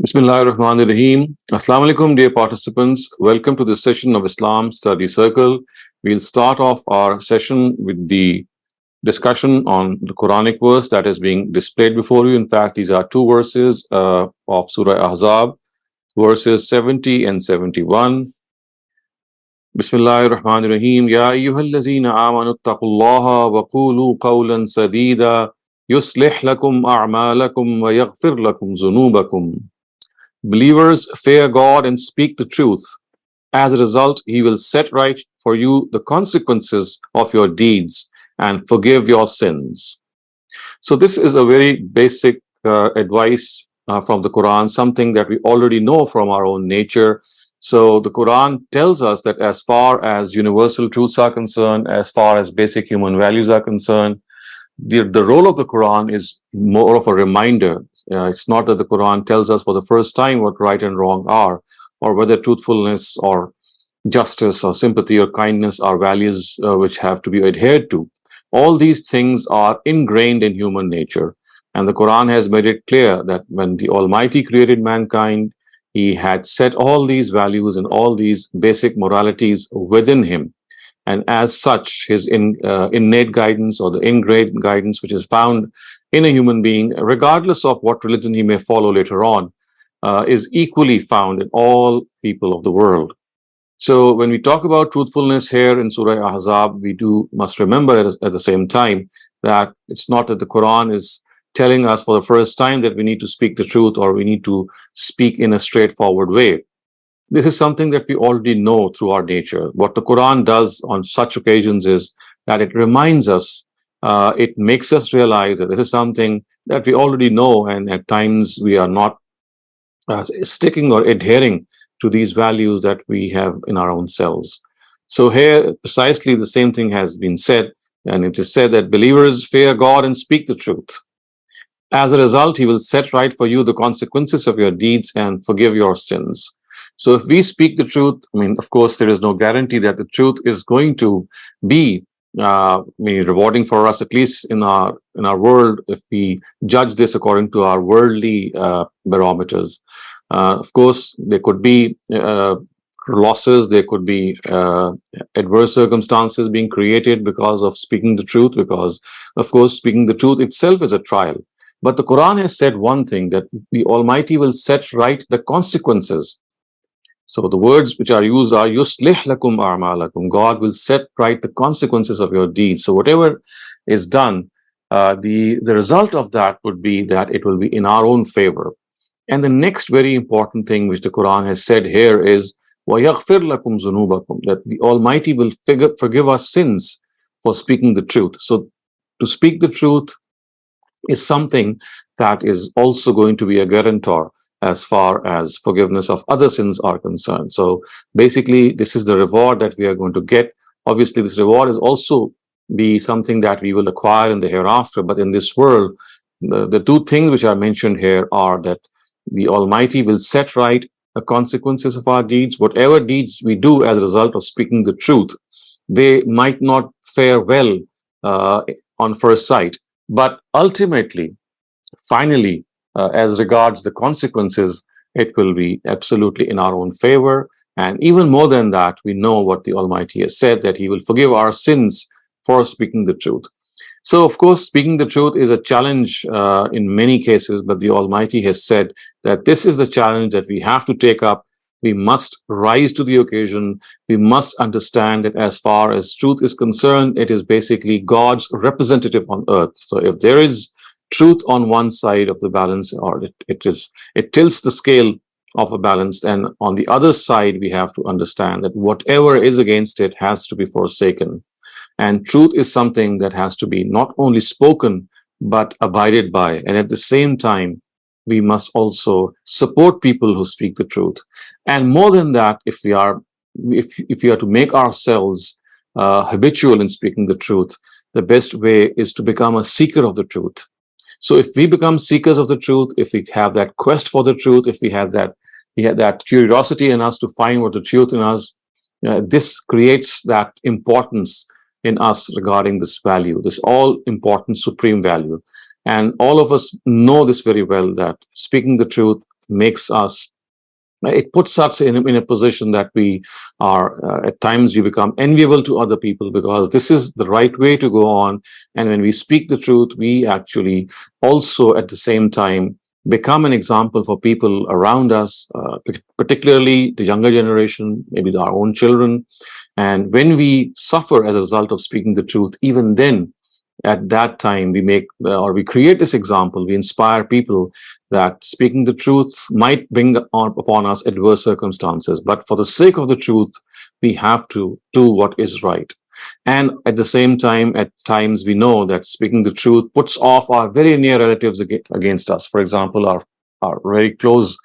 Bismillahirrahmanirrahim. Assalamu alaikum, dear participants. Welcome to this session of Islam Study Circle. We'll start off our session with the discussion on the Quranic verse that is being displayed before you. In fact, these are two verses of Surah Ahzab, verses 70 and 71. Bismillahirrahmanirrahim. Ya ayyuhallazina amanu attaqullaha wa qulu qawlan sadida yuslih lakum a'malakum wa yaghfir lakum zunubakum. Believers, fear God and speak the truth. As a result, He will set right for you the consequences of your deeds and forgive your sins. So this is a very basic advice from the Quran, something that we already know from our own nature. So the Quran tells us that as far as universal truths are concerned, as far as basic human values are concerned, the role of the Quran is more of a reminder. It's not that the Quran tells us for the first time what right and wrong are, or whether truthfulness or justice or sympathy or kindness are values which have to be adhered to. All these things are ingrained in human nature. And the Quran has made it clear that when the Almighty created mankind, He had set all these values and all these basic moralities within Him. And as such, His innate guidance or the ingrained guidance which is found in a human being, regardless of what religion he may follow later on, is equally found in all people of the world. So when we talk about truthfulness here in Surah Ahzab, we must remember at the same time that it's not that the Quran is telling us for the first time that we need to speak the truth or we need to speak in a straightforward way. This is something that we already know through our nature. What the Quran does on such occasions is that it reminds us, it makes us realize that this is something that we already know, and at times we are not sticking or adhering to these values that we have in our own selves. So here, precisely the same thing has been said, and it is said that believers fear God and speak the truth. As a result, He will set right for you the consequences of your deeds and forgive your sins. So if we speak the truth, I mean, of course, there is no guarantee that the truth is going to be rewarding for us, at least in our world, if we judge this according to our worldly barometers. Of course, there could be losses, there could be adverse circumstances being created because of speaking the truth, because, of course, speaking the truth itself is a trial. But the Quran has said one thing, that the Almighty will set right the consequences. So the words which are used are yuslih lakum a'malakum. God will set right the consequences of your deeds. So whatever is done, the result of that would be that it will be in our own favor. And the next very important thing which the Quran has said here is وَيَغْفِرْ لَكُمْ ذُنُوبَكُمْ, that the Almighty will forgive us sins for speaking the truth. So to speak the truth is something that is also going to be a guarantor as far as forgiveness of other sins are concerned. So basically, this is the reward that we are going to get. Obviously, this reward is also be something that we will acquire in the hereafter. But in this world, the two things which are mentioned here are that the Almighty will set right the consequences of our deeds. Whatever deeds we do as a result of speaking the truth, they might not fare well on first sight. But ultimately, finally, as regards the consequences, it will be absolutely in our own favor. And even more than that, we know what the Almighty has said, that He will forgive our sins for speaking the truth. So, of course, speaking the truth is a challenge in many cases, but the Almighty has said that this is the challenge that we have to take up. We must rise to the occasion. We must understand that as far as truth is concerned, it is basically God's representative on earth. So if there is truth on one side of the balance, or it tilts the scale of a balance, and on the other side we have to understand that whatever is against it has to be forsaken. And truth is something that has to be not only spoken but abided by. And at the same time, we must also support people who speak the truth. And more than that, if we are to make ourselves habitual in speaking the truth, the best way is to become a seeker of the truth. So if we become seekers of the truth, if we have that quest for the truth, if we have that curiosity in us to find what the truth in us, this creates that importance in us regarding this value, this all-important supreme value. And all of us know this very well, that speaking the truth makes us, it puts us in a position that we are, at times we become enviable to other people, because this is the right way to go on. And when we speak the truth, we actually also at the same time become an example for people around us, particularly the younger generation, maybe our own children. And when we suffer as a result of speaking the truth, even then, at that time, we make or we create this example, we inspire people that speaking the truth might bring upon us adverse circumstances, but for the sake of the truth, we have to do what is right. And at the same time, at times we know that speaking the truth puts off our very near relatives against us. For example, our very close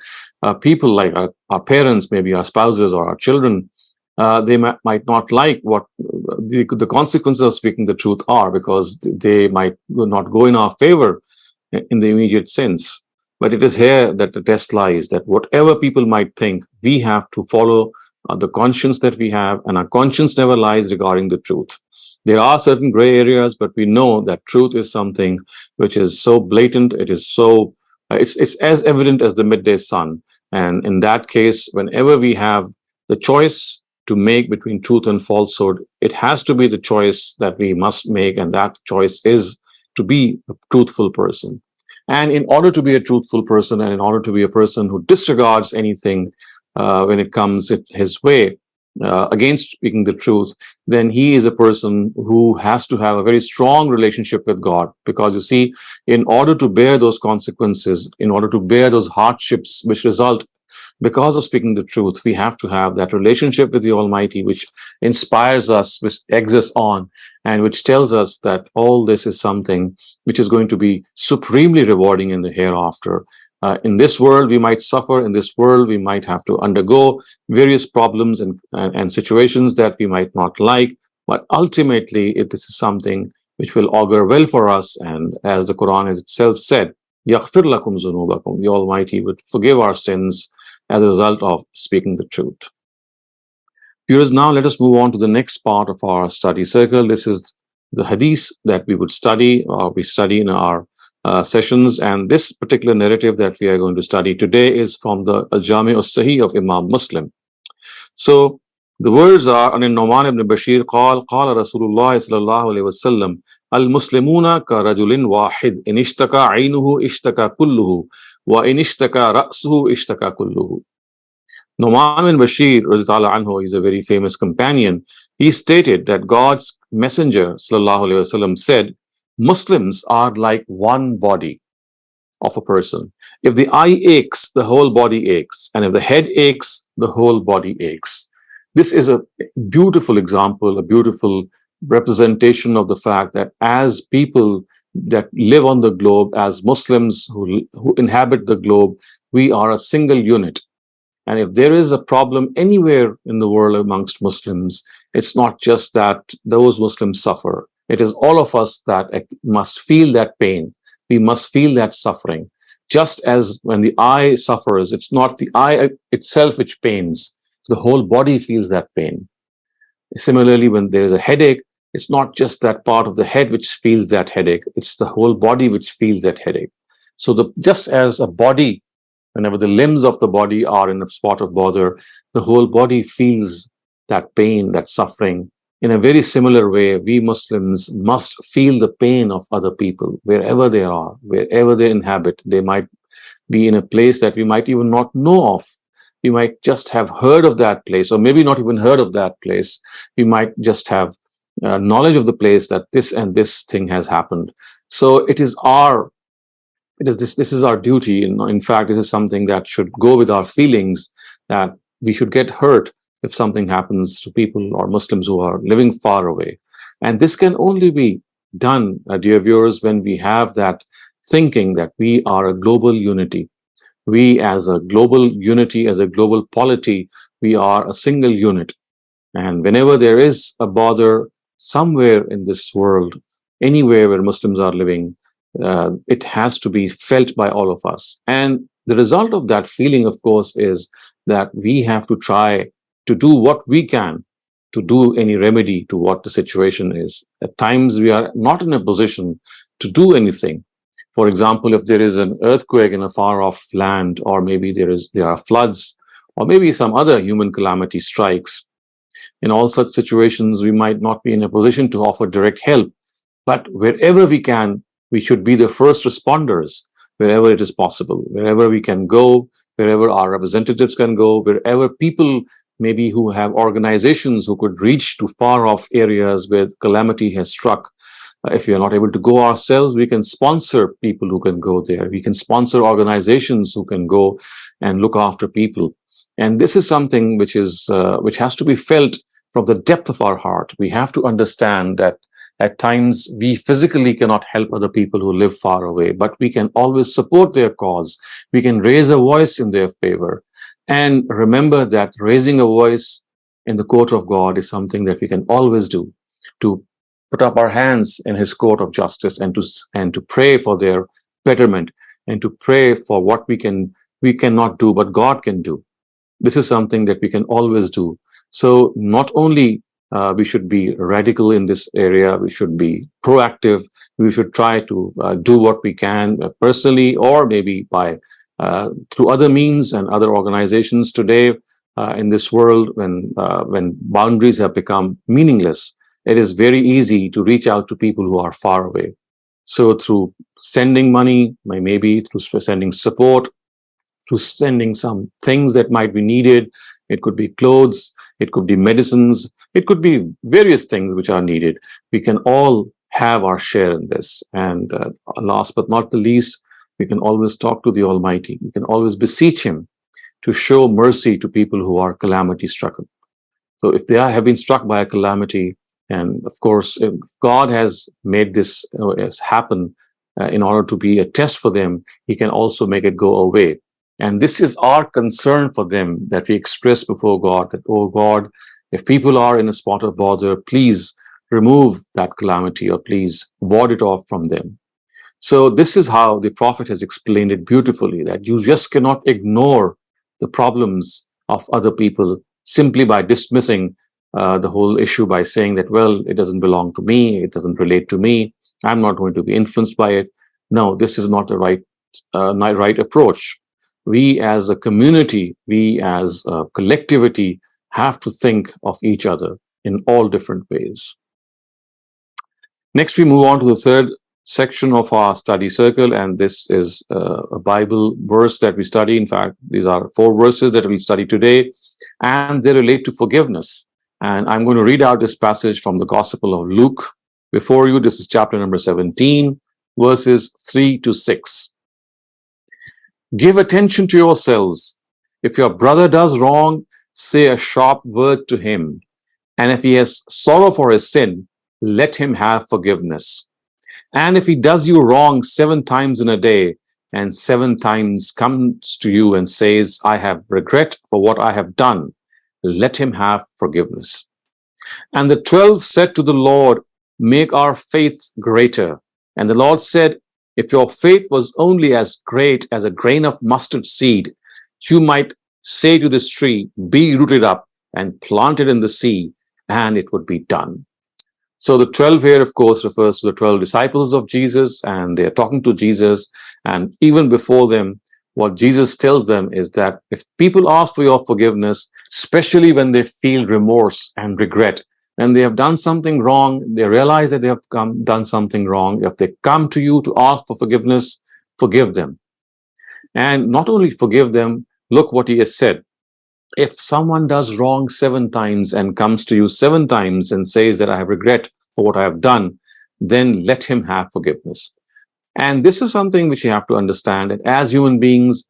people, like our parents, maybe our spouses or our children. They might not like what the consequences of speaking the truth are, because they might not go in our favor in the immediate sense. But it is here that the test lies, that whatever people might think, we have to follow the conscience that we have, and our conscience never lies regarding the truth. There are certain gray areas, but we know that truth is something which is so blatant, it is so, it's as evident as the midday sun. And in that case, whenever we have the choice to make between truth and falsehood, it has to be the choice that we must make, and that choice is to be a truthful person. And in order to be a truthful person, and in order to be a person who disregards anything when it comes his way against speaking the truth, then he is a person who has to have a very strong relationship with God. Because you see, in order to bear those consequences, in order to bear those hardships which result because of speaking the truth, we have to have that relationship with the Almighty, which inspires us, which eggs us on, and which tells us that all this is something which is going to be supremely rewarding in the hereafter. In this world, we might suffer. In this world, we might have to undergo various problems and situations that we might not like. But ultimately, this is something which will augur well for us. And as the Qur'an has itself said, يَغْفِرْ لَكُمْ ذُنُوبَكُمْ, the Almighty would forgive our sins as a result of speaking the truth. Viewers, now let us move on to the next part of our study circle. This is the Hadith that we would study, or we study in our sessions. And this particular narrative that we are going to study today is from the Al-Jami' al-Sahih of Imam Muslim. So the words are, and in Nu'man ibn Bashir, قال رسول الله صلى الله عليه وسلم المسلمون كرجل واحد إن اشتكى عينه اشتكى كله وإن اشتكى رأسه اشتكى كله. Nu'man ibn Bashir, radhiyallahu anhu, is a very famous companion. He stated that God's messenger sallallahu alaihi wasallam said, Muslims are like one body of a person. If the eye aches, the whole body aches. And if the head aches, the whole body aches. This is a beautiful example, a beautiful representation of the fact that as people that live on the globe, as Muslims who inhabit the globe, we are a single unit. And if there is a problem anywhere in the world amongst Muslims, it's not just that those Muslims suffer. It is all of us that must feel that pain. We must feel that suffering. Just as when the eye suffers, it's not the eye itself which pains. The whole body feels that pain. Similarly, when there is a headache, it's not just that part of the head which feels that headache. It's the whole body which feels that headache. So just as a body, whenever the limbs of the body are in a spot of bother, the whole body feels that pain, that suffering. In a very similar way, we Muslims must feel the pain of other people, wherever they are, wherever they inhabit. They might be in a place that we might even not know of. We might just have heard of that place, or maybe not even heard of that place. We might just have knowledge of the place that this and this thing has happened. So this is our duty. In fact, this is something that should go with our feelings, that we should get hurt if something happens to people or Muslims who are living far away. And this can only be done, dear viewers, when we have that thinking that we are a global unity. We as a global unity, as a global polity, we are a single unit. And whenever there is a bother somewhere in this world, anywhere where Muslims are living, it has to be felt by all of us. And the result of that feeling, of course, is that we have to try to do what we can to do any remedy to what the situation is. At times we are not in a position to do anything, For example, if there is an earthquake in a far-off land, or maybe there are floods, or maybe some other human calamity strikes, in all such situations, we might not be in a position to offer direct help. But wherever we can, we should be the first responders, wherever it is possible, wherever we can go, wherever our representatives can go, wherever people maybe who have organizations who could reach to far off areas where calamity has struck. If we are not able to go ourselves, we can sponsor people who can go there. We can sponsor organizations who can go and look after people. And this is something which has to be felt from the depth of our heart. We have to understand that at times we physically cannot help other people who live far away, but we can always support their cause. We can raise a voice in their favor. And remember that raising a voice in the court of God is something that we can always do, to put up our hands in his court of justice and to pray for their betterment, and to pray for what we cannot do, but God can do. This is something that we can always do. So not only we should be radical in this area, we should be proactive. We should try to do what we can personally, or maybe by through other means and other organizations. Today in this world, when boundaries have become meaningless, it is very easy to reach out to people who are far away. So through sending money, maybe through sending support, through sending some things that might be needed. It could be clothes, it could be medicines, it could be various things which are needed. We can all have our share in this. And last but not the least, we can always talk to the Almighty. We can always beseech him to show mercy to people who are calamity stricken. So if they have been struck by a calamity, and of course, if God has made this happen in order to be a test for them, he can also make it go away. And this is our concern for them, that we express before God that, oh God, if people are in a spot of bother, please remove that calamity, or please ward it off from them. So this is how the Prophet has explained it beautifully, that you just cannot ignore the problems of other people simply by dismissing the whole issue by saying that, well, it doesn't belong to me, it doesn't relate to me, I'm not going to be influenced by it. No, this is not the right approach. We as a community, we as a collectivity have to think of each other in all different ways. Next, we move on to the third section of our study circle, and this is a Bible verse that we study. In fact, these are 4 verses that we'll study today, and they relate to forgiveness. And I'm going to read out this passage from the Gospel of Luke before you. This is chapter number 17, verses 3 to 6. Give attention to yourselves. If your brother does wrong, say a sharp word to him. And if he has sorrow for his sin, let him have forgiveness. And if he does you wrong 7 times in a day, and 7 times comes to you and says, I have regret for what I have done, let him have forgiveness. And the 12 said to the Lord, make our faith greater. And the Lord said, if your faith was only as great as a grain of mustard seed, you might say to this tree, be rooted up and planted in the sea, and it would be done. So the 12 here, of course, refers to the 12 disciples of Jesus, and they are talking to Jesus. And even before them, what Jesus tells them is that if people ask for your forgiveness, especially when they feel remorse and regret, and they have done something wrong, they realize that they have done something wrong. If they come to you to ask for forgiveness, forgive them. And not only forgive them, look what he has said. If someone does wrong 7 times and comes to you 7 times and says that I have regret for what I have done, then let him have forgiveness. And this is something which you have to understand, that as human beings,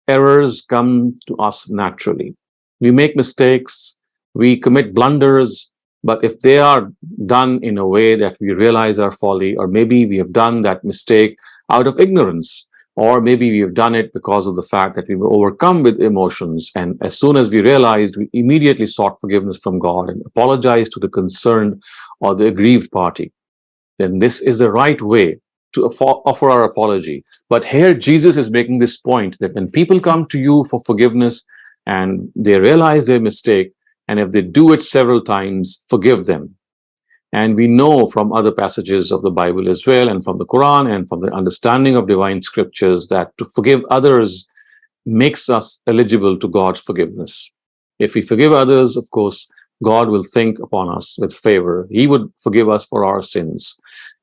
errors come to us naturally. We make mistakes, we commit blunders, but if they are done in a way that we realize our folly, or maybe we have done that mistake out of ignorance, or maybe we have done it because of the fact that we were overcome with emotions, and as soon as we realized, we immediately sought forgiveness from God and apologized to the concerned or the aggrieved party, then this is the right way to offer our apology. But here Jesus is making this point that when people come to you for forgiveness and they realize their mistake, and if they do it several times, forgive them. And we know from other passages of the Bible as well, and from the Quran, and from the understanding of divine scriptures, that to forgive others makes us eligible to God's forgiveness. If we forgive others, of course, God will think upon us with favor. He would forgive us for our sins.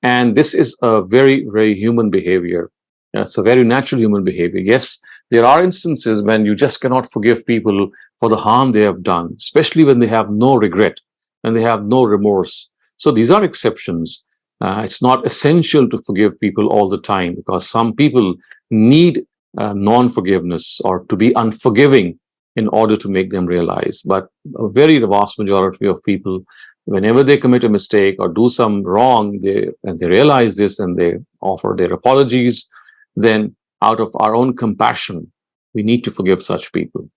And this is a very, very human behavior. It's a very natural human behavior. Yes, there are instances when you just cannot forgive people for the harm they have done, especially when they have no regret, when they have no remorse. So these are exceptions. It's not essential to forgive people all the time, because some people need non-forgiveness or to be unforgiving in order to make them realize. But a very vast majority of people, whenever they commit a mistake or do some wrong, and they realize this and they offer their apologies, then out of our own compassion, we need to forgive such people.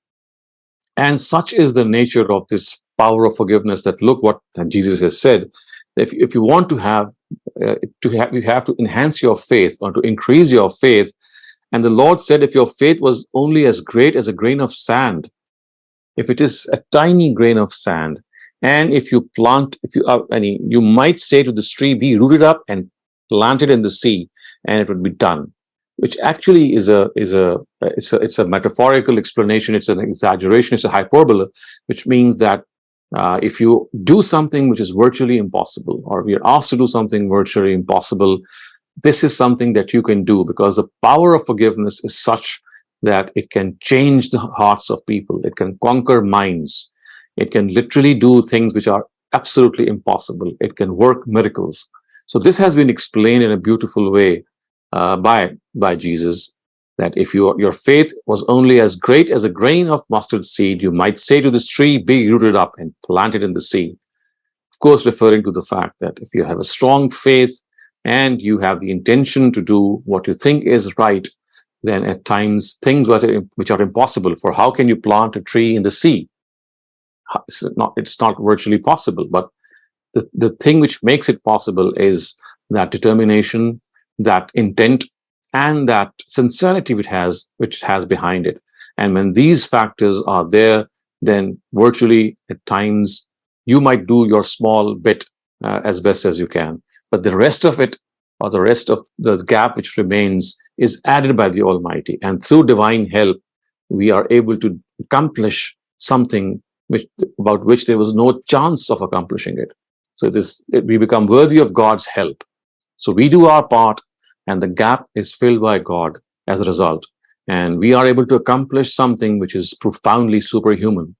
And such is the nature of this power of forgiveness, that look what Jesus has said. If you want to have, you have to enhance your faith or to increase your faith. And the Lord said, if your faith was only as great as a grain of sand, if it is a tiny grain of sand, and if you plant, you might say to this tree, be rooted up and planted in the sea, and it would be done. Which actually is a metaphorical explanation. It's an exaggeration. It's a hyperbole, which means that if you do something which is virtually impossible, or we are asked to do something virtually impossible, this is something that you can do, because the power of forgiveness is such that it can change the hearts of people. It can conquer minds. It can literally do things which are absolutely impossible. It can work miracles. So this has been explained in a beautiful way by Jesus, that if your faith was only as great as a grain of mustard seed, you might say to this tree, be rooted up and planted in the sea. Of course, referring to the fact that if you have a strong faith and you have the intention to do what you think is right, then at times things which are impossible, for how can you plant a tree in the sea? It's not virtually possible, but the thing which makes it possible is that determination, that intent, and that sincerity which has behind it. And when these factors are there, then virtually at times you might do your small bit as best as you can, but the rest of it, or the rest of the gap which remains, is added by the Almighty, and through divine help we are able to accomplish something about which there was no chance of accomplishing it. So we become worthy of God's help. So we do our part, and the gap is filled by God as a result. And we are able to accomplish something which is profoundly superhuman.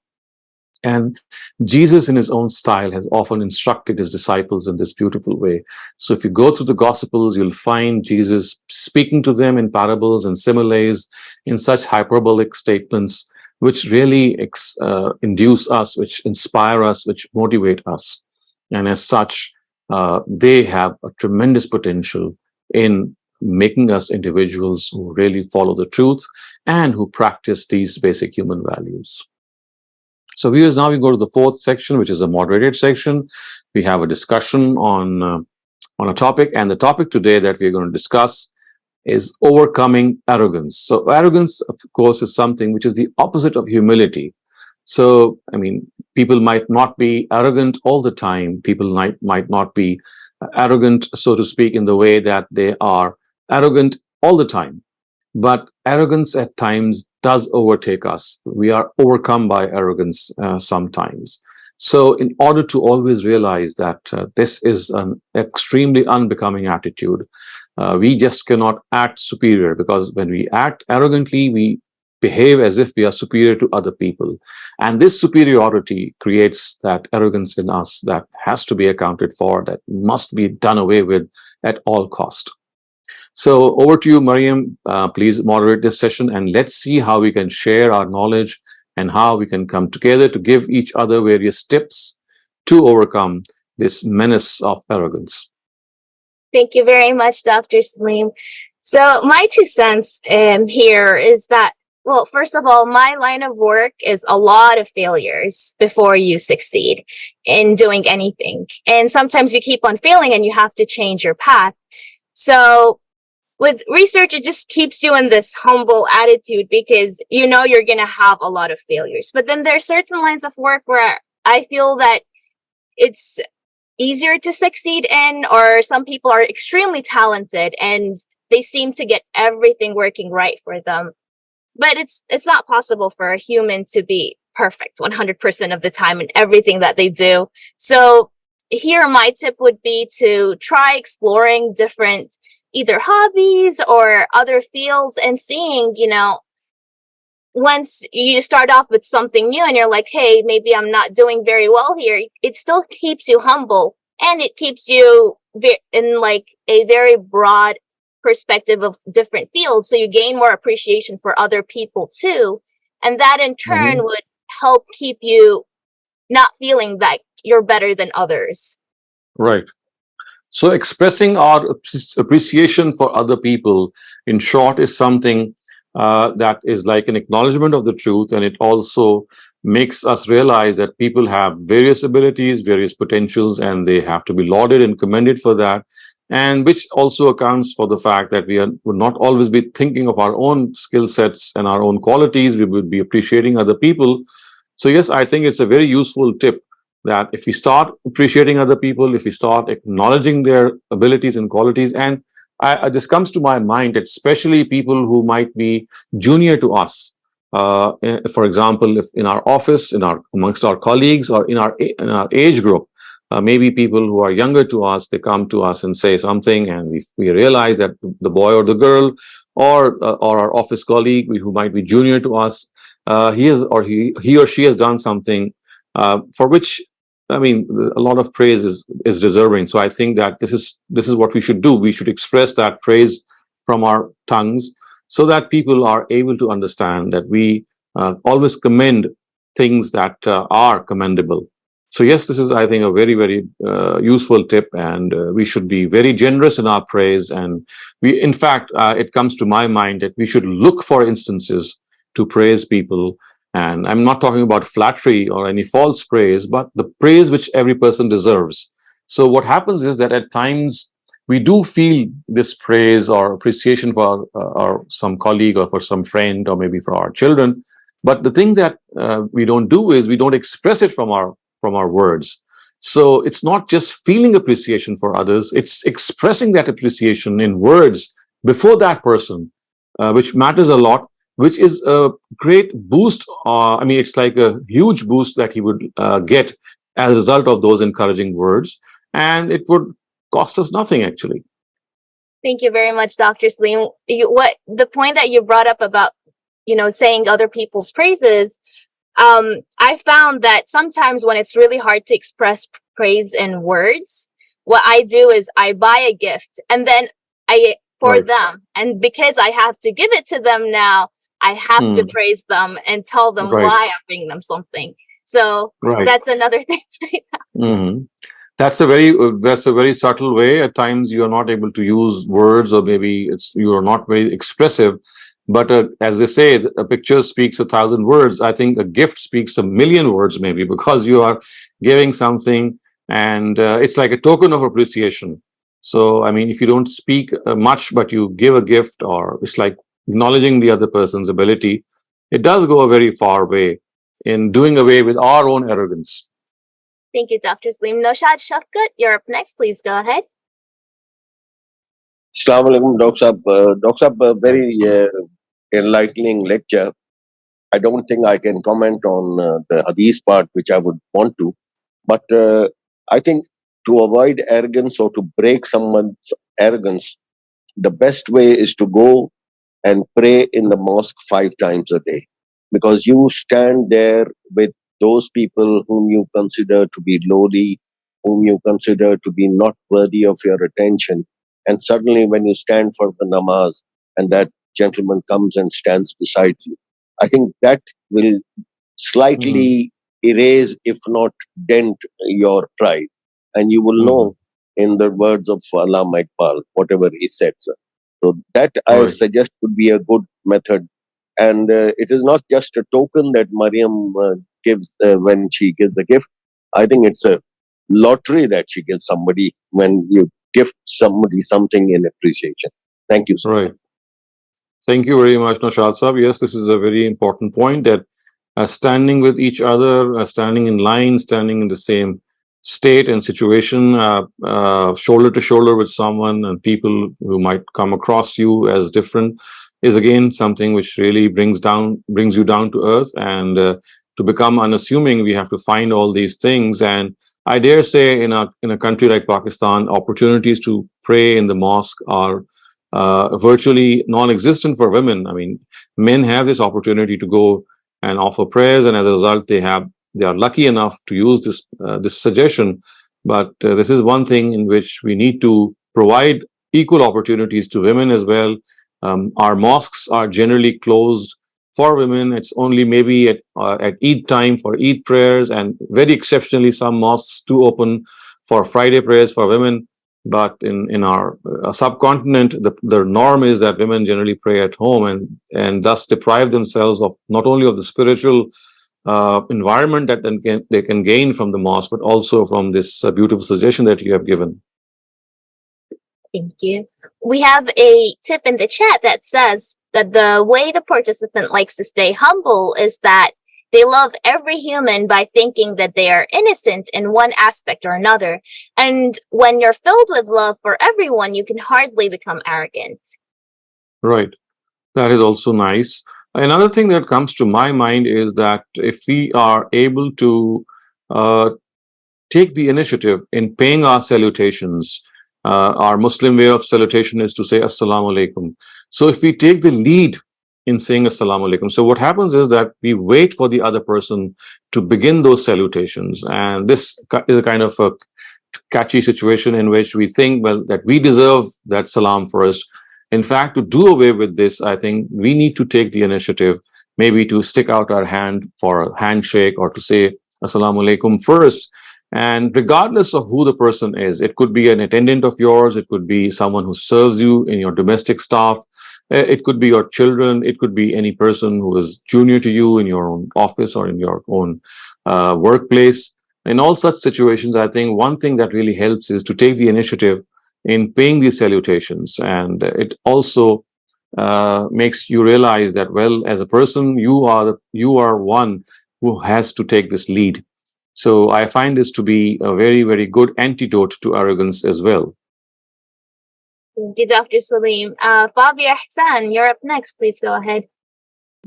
And Jesus, in his own style, has often instructed his disciples in this beautiful way. So if you go through the Gospels, you'll find Jesus speaking to them in parables and similes, in such hyperbolic statements, which really induce us, which inspire us, which motivate us. And as such, they have a tremendous potential in making us individuals who really follow the truth and who practice these basic human values. So viewers, now we go to the fourth section, which is a moderated section. We have a discussion on a topic, and the topic today that we're going to discuss is overcoming arrogance. So arrogance, of course, is something which is the opposite of humility. So, people might not be arrogant all the time. People might not be arrogant, so to speak, in the way that they are arrogant all the time. But arrogance at times does overtake us. We are overcome by arrogance sometimes. So in order to always realize that this is an extremely unbecoming attitude, we just cannot act superior, because when we act arrogantly, we behave as if we are superior to other people. And this superiority creates that arrogance in us that has to be accounted for, that must be done away with at all cost. So over to you, Mariam. Please moderate this session, and let's see how we can share our knowledge and how we can come together to give each other various tips to overcome this menace of arrogance. Thank you very much, Dr. Saleem. So my 2 cents here is that, well, first of all, my line of work is a lot of failures before you succeed in doing anything. And sometimes you keep on failing and you have to change your path. So with research, it just keeps you in this humble attitude, because you're going to have a lot of failures. But then there are certain lines of work where I feel that it's easier to succeed in, or some people are extremely talented and they seem to get everything working right for them. But it's not possible for a human to be perfect 100% of the time in everything that they do. So here my tip would be to try exploring different either hobbies or other fields and seeing, once you start off with something new and you're like, hey, maybe I'm not doing very well here, it still keeps you humble and it keeps you in like a very broad perspective of different fields. So you gain more appreciation for other people too. And that in turn would help keep you not feeling that you're better than others. Right. So expressing our appreciation for other people, in short, is something that is like an acknowledgement of the truth, and it also makes us realize that people have various abilities, various potentials, and they have to be lauded and commended for that. And which also accounts for the fact that we would not always be thinking of our own skill sets and our own qualities. We would be appreciating other people. So yes, I think it's a very useful tip that if we start appreciating other people, if we start acknowledging their abilities and qualities, and this comes to my mind, especially people who might be junior to us. For example, if in our office, amongst our colleagues, or in our age group, maybe people who are younger to us, they come to us and say something, and we realize that the boy or the girl, or our office colleague who might be junior to us, he or she has done something for which, I mean, a lot of praise is deserving. So I think that this is what we should do. We should express that praise from our tongues so that people are able to understand that we always commend things that are commendable. So yes, this is, I think, a very, very useful tip, and we should be very generous in our praise. And in fact, it comes to my mind that we should look for instances to praise people. And I'm not talking about flattery or any false praise, but the praise which every person deserves. So what happens is that at times we do feel this praise or appreciation for some colleague or for some friend or maybe for our children. But the thing that we don't do is we don't express it from our words. So it's not just feeling appreciation for others, it's expressing that appreciation in words before that person, which matters a lot, which is a great boost. I mean, it's like a huge boost that he would get as a result of those encouraging words, and it would cost us nothing, actually. Thank you very much, Dr. Saleem. The point that you brought up about, saying other people's praises, I found that sometimes when it's really hard to express praise in words, what I do is I buy a gift and then for them. And because I have to give it to them now, I have to praise them and tell them why I'm bringing them something. So that's another thing. That's a very subtle way. At times you are not able to use words, or maybe you are not very expressive. But as they say, a picture speaks 1,000 words. I think a gift speaks 1,000,000 words, maybe, because you are giving something, and it's like a token of appreciation. So, I mean, if you don't speak much, but you give a gift, or it's like acknowledging the other person's ability, it does go a very far way in doing away with our own arrogance. Thank you, Dr. Saleem. Noshad Shafkat, you're up next. Please go ahead. Assalamu alaikum, Dr. Sahab, very enlightening lecture. I don't think I can comment on the Hadith part, which I would want to, but I think to avoid arrogance or to break someone's arrogance, the best way is to go and pray in the mosque 5 times a day, because you stand there with those people whom you consider to be lowly, whom you consider to be not worthy of your attention. And suddenly when you stand for the namaz and that gentleman comes and stands beside you, I think that will slightly erase, if not dent, your pride. And you will know, in the words of Allama Iqbal, whatever he said, sir. So that I suggest would be a good method. And it is not just a token that Maryam gives when she gives a gift. I think it's a lottery that she gives somebody when you gift somebody something in appreciation. Thank you, sir. Right. Thank you very much, Noshad Sahab. Yes, this is a very important point, that standing with each other, standing in line, standing in the same state and situation, shoulder to shoulder with someone, and people who might come across you as different, is again something which really brings you down to earth. And to become unassuming, we have to find all these things. And I dare say, in a country like Pakistan, opportunities to pray in the mosque are virtually non-existent for women. I mean, men have this opportunity to go and offer prayers, and as a result, they are lucky enough to use this suggestion. But this is one thing in which we need to provide equal opportunities to women as well. Our mosques are generally closed for women. It's only maybe at Eid time for Eid prayers, and very exceptionally some mosques do open for Friday prayers for women. But in our subcontinent, the norm is that women generally pray at home, and thus deprive themselves of not only of the spiritual environment that they can gain from the mosque, but also from this beautiful suggestion that you have given. Thank you. We have a tip in the chat that says that the way the participant likes to stay humble is that they love every human by thinking that they are innocent in one aspect or another. And when you're filled with love for everyone, you can hardly become arrogant. Right. That is also nice. Another thing that comes to my mind is that if we are able to take the initiative in paying our salutations, our Muslim way of salutation is to say Assalamu alaikum. So if we take the lead in saying Assalamu alaikum, so what happens is that we wait for the other person to begin those salutations. And this is a kind of a catchy situation in which we think, well, that we deserve that salam first. In fact, to do away with this, I think we need to take the initiative, maybe to stick out our hand for a handshake or to say Assalamu alaikum first. And regardless of who the person is, it could be an attendant of yours, it could be someone who serves you in your domestic staff, it could be your children, it could be any person who is junior to you in your own office or in your own workplace. In all such situations, I think one thing that really helps is to take the initiative in paying these salutations. And it also makes you realize that, well, as a person, you are one who has to take this lead. So I find this to be a very, very good antidote to arrogance as well. Thank you, Dr. Saleem. Fabia Ahsan, you're up next. Please go ahead.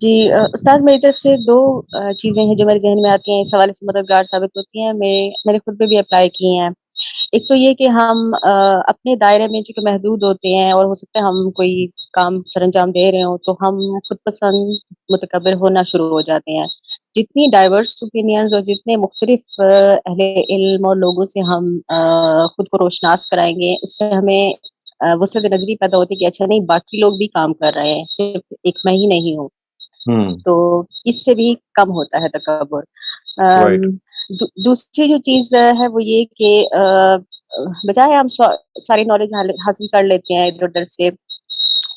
जी उस्ताद मेरी तरफ से दो चीज़ें हैं जो मेरे जहन में आती हैं, इस हवाले से मददगार साबित होती हैं, मैंने खुद पे भी अप्लाई की हैं। एक तो ये कि हम अपने दायरे में चूँकि महदूद होते हैं और हो सकता है हम कोई काम सरअंजाम दे रहे हों, तो हम खुद पसंद मुतकब्बिर होना शुरू हो जाते हैं। जितनी डाइवर्स ओपिनियंस और जितने मुख्तलिफ अहले इल्म और लोगों से हम खुद को रोशनास कराएंगे, उससे हमें वुसअत नज़री पैदा होती है कि अच्छा नहीं, बाकी लोग भी काम कर रहे हैं, सिर्फ एक मैं ही नहीं हूँ। तो इससे भी कम होता है तकब्बुर। दूसरी जो चीज़ है वो ये कि बजाय हम सारी नॉलेज हासिल कर लेते हैं इधर-उधर से,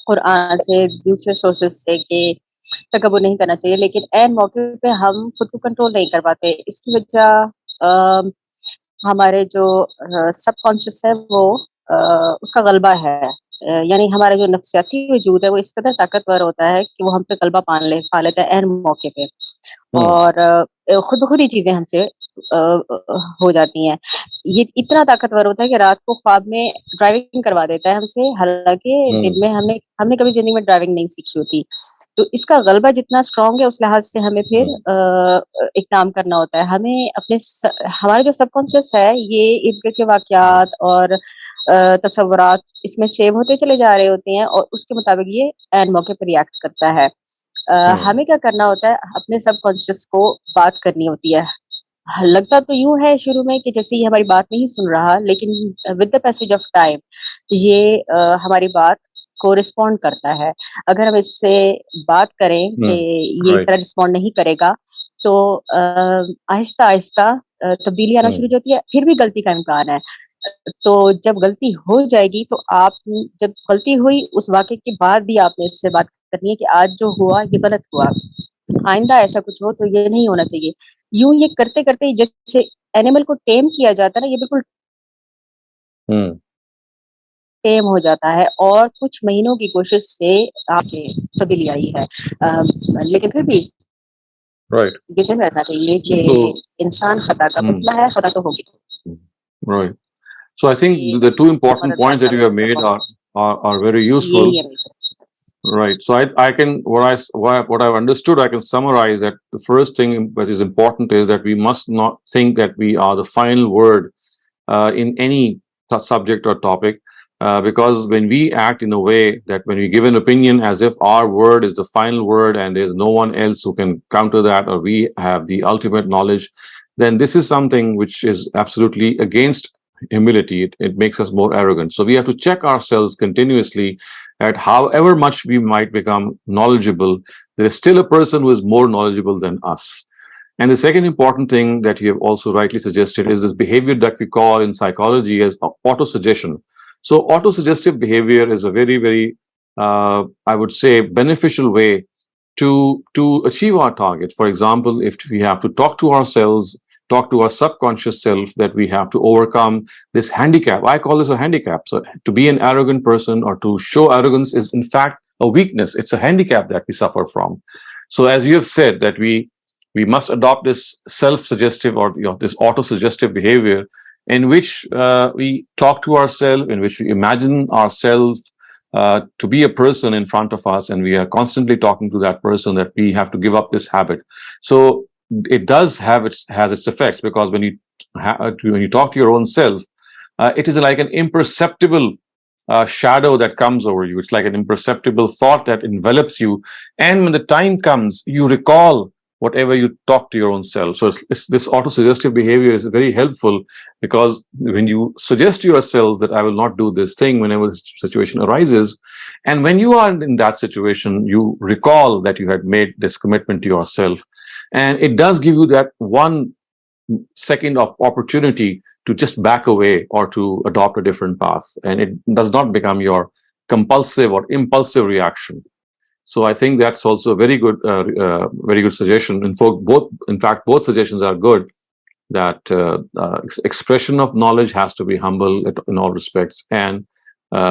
कुरान से, दूसरे सोर्सेज से कि तकब्बुर नहीं करना चाहिए, लेकिन ऐन मौके पे हम खुद को कंट्रोल नहीं कर पाते। इसकी वजह हमारे जो सबकॉन्शियस है वो उसका गलबा है, यानी हमारा जो नफ्सियाती वजूद है वो इस कदर ताकतवर होता है कि वो हम पे गलबा पा लेता है ऐन मौके पे, और खुद ब खुद ही चीज़ें हमसे हो जाती हैं। ये इतना ताकतवर होता है कि रात को ख्वाब में ड्राइविंग करवा देता है हमसे, हालांकि दिन में हमने कभी जिंदगी में ड्राइविंग नहीं सीखी होती। तो इसका गलबा जितना स्ट्रॉन्ग है उस लिहाज से हमें फिर इक़दाम करना होता है। हमें हमारा जो सबकॉन्शियस है ये इर्द-गिर्द के वाक़यात और तसव्वुरात इसमें सेव होते चले जा रहे होते हैं और उसके मुताबिक ये ऐन मौके पर रिएक्ट करता है। हमें क्या करना होता है, अपने सबकॉन्शियस को बात करनी होती है। लगता तो यूँ है शुरू में कि जैसे ये हमारी बात नहीं सुन रहा, लेकिन with the passage of time ये हमारी बात को रिस्पॉन्ड करता है। अगर हम इससे बात करें कि ये इस तरह रिस्पॉन्ड नहीं करेगा, तो आहिस्ता-आहिस्ता तब्दीली आना शुरू हो जाती है, फिर भी गलती का इम्कान है। तो जब गलती हो जाएगी, तो जब गलती हुई उस वाक़े के बाद भी आपने इससे बात करनी है कि आज जो हुआ ये गलत हुआ, आइंदा ऐसा कुछ हो तो ये नहीं होना चाहिए। यूँ ये करते-करते जैसे एनिमल को टेम किया जाता है ना, ये बिल्कुल टेम हो जाता है और कुछ महीनों की कोशिश से आगे तब्दीली आई है। लेकिन फिर भी ये समझना चाहिए कि इंसान खता का पुतला है, खता तो होगी। Right. So I think ये the two important points that मददगार you have made साबित are very होगा। useful. यही है मेरी तरफ से बस। Right. So I can what I've understood, I can summarize that the first thing that is important is that we must not think that we are the final word in any subject or topic, because when we act in a way that when we give an opinion as if our word is the final word and there's no one else who can counter that, or we have the ultimate knowledge, then this is something which is absolutely against humility. It makes us more arrogant. So we have to check ourselves continuously at however much we might become knowledgeable, there is still a person who is more knowledgeable than us. And the second important thing that you have also rightly suggested is this behavior that we call in psychology as auto-suggestion. So auto-suggestive behavior is a very, very, I would say, beneficial way to achieve our target. For example, if we have to talk to ourselves, talk to our subconscious self that we have to overcome this handicap. I call this a handicap. So to be an arrogant person or to show arrogance is in fact a weakness. It's a handicap that we suffer from. So as you have said that we must adopt this self-suggestive or this auto-suggestive behavior in which we talk to ourselves, in which we imagine ourselves to be a person in front of us, and we are constantly talking to that person, that we have to give up this habit. So it does have has its effects, because when you talk to your own self, it is like an imperceptible shadow that comes over you. It's like an imperceptible thought that envelops you, and when the time comes, you recall whatever you talk to your own self. So this auto-suggestive behavior is very helpful, because when you suggest to yourselves that I will not do this thing whenever the situation arises, and when you are in that situation, you recall that you had made this commitment to yourself, and it does give you that 1 second of opportunity to just back away or to adopt a different path, and it does not become your compulsive or impulsive reaction. So I think that's also a very good suggestion. In fact, both suggestions are good. That expression of knowledge has to be humble in all respects, and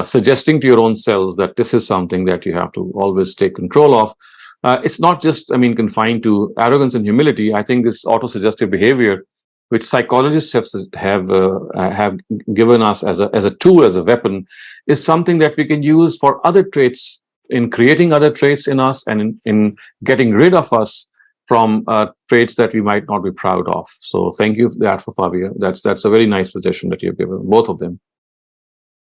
suggesting to your own selves that this is something that you have to always take control of. It's not just, confined to arrogance and humility. I think this auto-suggestive behavior, which psychologists have given us as a tool, as a weapon, is something that we can use for other traits, in creating other traits in us, and in getting rid of us from traits that we might not be proud of. So thank you for that, Fabia. That's a very nice suggestion that you've given, both of them.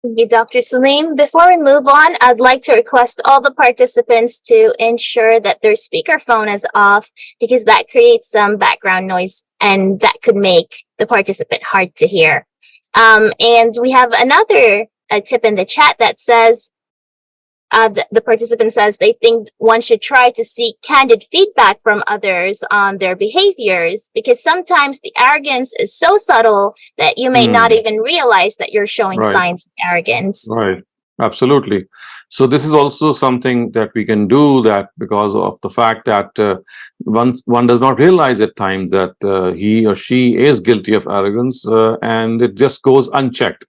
Thank you, Dr. Saleem. Before we move on, I'd like to request all the participants to ensure that their speakerphone is off, because that creates some background noise and that could make the participant hard to hear. And we have another tip in the chat that says, the participant says they think one should try to seek candid feedback from others on their behaviors, because sometimes the arrogance is so subtle that you may not even realize that you're showing signs of arrogance. Right. Absolutely. So this is also something that we can do, that because of the fact that one does not realize at times that he or she is guilty of arrogance, and it just goes unchecked.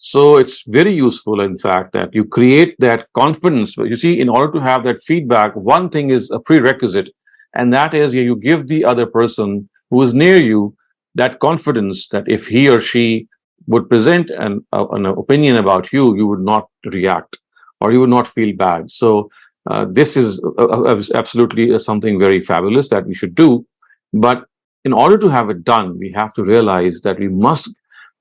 So it's very useful, in fact, that you create that confidence. You see, in order to have that feedback, one thing is a prerequisite, and that is you give the other person who is near you that confidence that if he or she would present an opinion about you, you would not react or you would not feel bad. So this is absolutely something very fabulous that we should do. But in order to have it done, we have to realize that we must